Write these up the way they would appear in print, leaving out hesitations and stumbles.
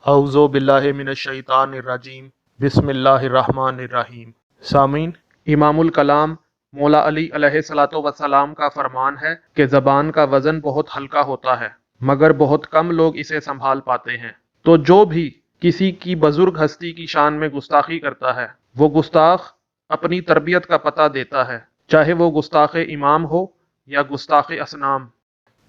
اعوذ باللہ من الشیطان الرجیم بسم اللہ الرحمن الرحیم۔ سامعین، امام الکلام مولا علی علیہ الصلوۃ والسلام کا فرمان ہے کہ زبان کا وزن بہت ہلکا ہوتا ہے مگر بہت کم لوگ اسے سنبھال پاتے ہیں۔ تو جو بھی کسی کی بزرگ ہستی کی شان میں گستاخی کرتا ہے وہ گستاخ اپنی تربیت کا پتہ دیتا ہے، چاہے وہ گستاخ امام ہو یا گستاخ اصنام۔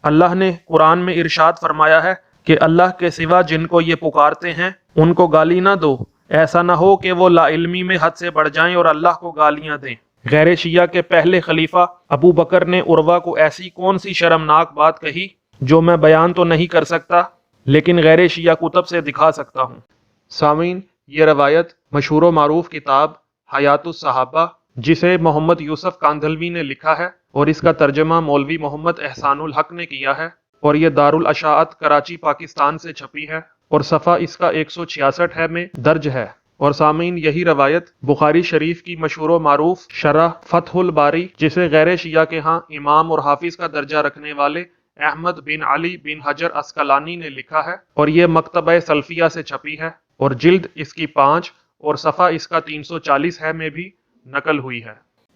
اللہ نے قرآن میں ارشاد فرمایا ہے کہ اللہ کے سوا جن کو یہ پکارتے ہیں ان کو گالی نہ دو، ایسا نہ ہو کہ وہ لا علمی میں حد سے بڑھ جائیں اور اللہ کو گالیاں دیں۔ غیر شیعہ کے پہلے خلیفہ ابو بکر نے عروہ کو ایسی کون سی شرمناک بات کہی جو میں بیان تو نہیں کر سکتا لیکن غیر شیعہ کتب سے دکھا سکتا ہوں۔ سامعین، یہ روایت مشہور و معروف کتاب حیات الصحابہ جسے محمد یوسف کاندھلوی نے لکھا ہے اور اس کا ترجمہ مولوی محمد احسان الحق نے کیا ہے، اور یہ دارالاشاعت کراچی پاکستان سے چھپی ہے اور صفحہ اس کا 166 ہے میں درج ہے۔ اور سامعین، یہی روایت بخاری شریف کی مشہور و معروف شرح فتح الباری جسے غیر شیعہ کے ہاں امام اور حافظ کا درجہ رکھنے والے احمد بن علی بن حجر عسقلانی نے لکھا ہے اور یہ مکتبہ سلفیہ سے چھپی ہے اور جلد اس کی 5 اور صفحہ اس کا 340 ہے میں بھی نقل ہوئی ہے۔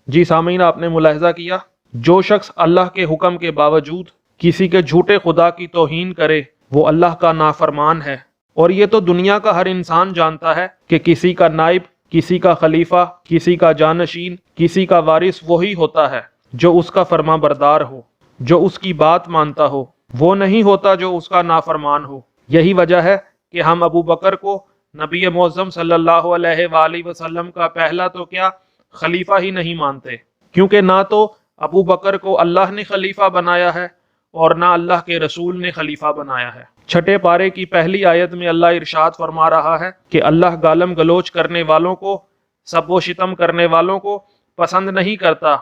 جی سامعین، آپ نے ملاحظہ کیا، جو شخص اللہ کے حکم کے باوجود کسی کے جھوٹے خدا کی توہین کرے وہ اللہ کا نافرمان ہے، اور یہ تو دنیا کا ہر انسان جانتا ہے کہ کسی کا نائب، کسی کا خلیفہ، کسی کا جانشین، کسی کا وارث وہی ہوتا ہے جو اس کا فرما بردار ہو، جو اس کی بات مانتا ہو، وہ نہیں ہوتا جو اس کا نافرمان ہو۔ یہی وجہ ہے کہ ہم ابو بکر کو نبی معظم صلی اللہ علیہ وآلہ وسلم کا پہلا تو کیا خلیفہ ہی نہیں مانتے، کیونکہ نہ تو ابو بکر کو اللہ نے خلیفہ بنایا ہے اور نہ اللہ کے رسول نے خلیفہ بنایا ہے۔ چھٹے پارے کی پہلی آیت میں اللہ ارشاد فرما رہا ہے کہ اللہ گالم گلوچ کرنے والوں کو، سب و شتم کرنے والوں کو پسند نہیں کرتا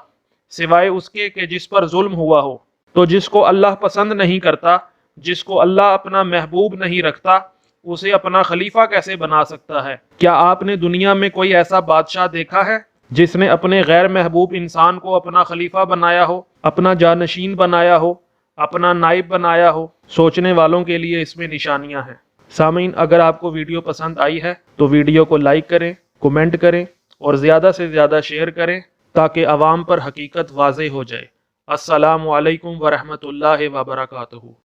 سوائے اس کے کہ جس پر ظلم ہوا ہو۔ تو جس کو اللہ پسند نہیں کرتا، جس کو اللہ اپنا محبوب نہیں رکھتا، اسے اپنا خلیفہ کیسے بنا سکتا ہے؟ کیا آپ نے دنیا میں کوئی ایسا بادشاہ دیکھا ہے جس نے اپنے غیر محبوب انسان کو اپنا خلیفہ بنایا ہو، اپنا جانشین بنایا ہو، اپنا نائب بنایا ہو؟ سوچنے والوں کے لیے اس میں نشانیاں ہیں۔ سامعین، اگر آپ کو ویڈیو پسند آئی ہے تو ویڈیو کو لائک کریں، کومنٹ کریں اور زیادہ سے زیادہ شیئر کریں تاکہ عوام پر حقیقت واضح ہو جائے۔ السلام علیکم ورحمۃ اللہ وبرکاتہ۔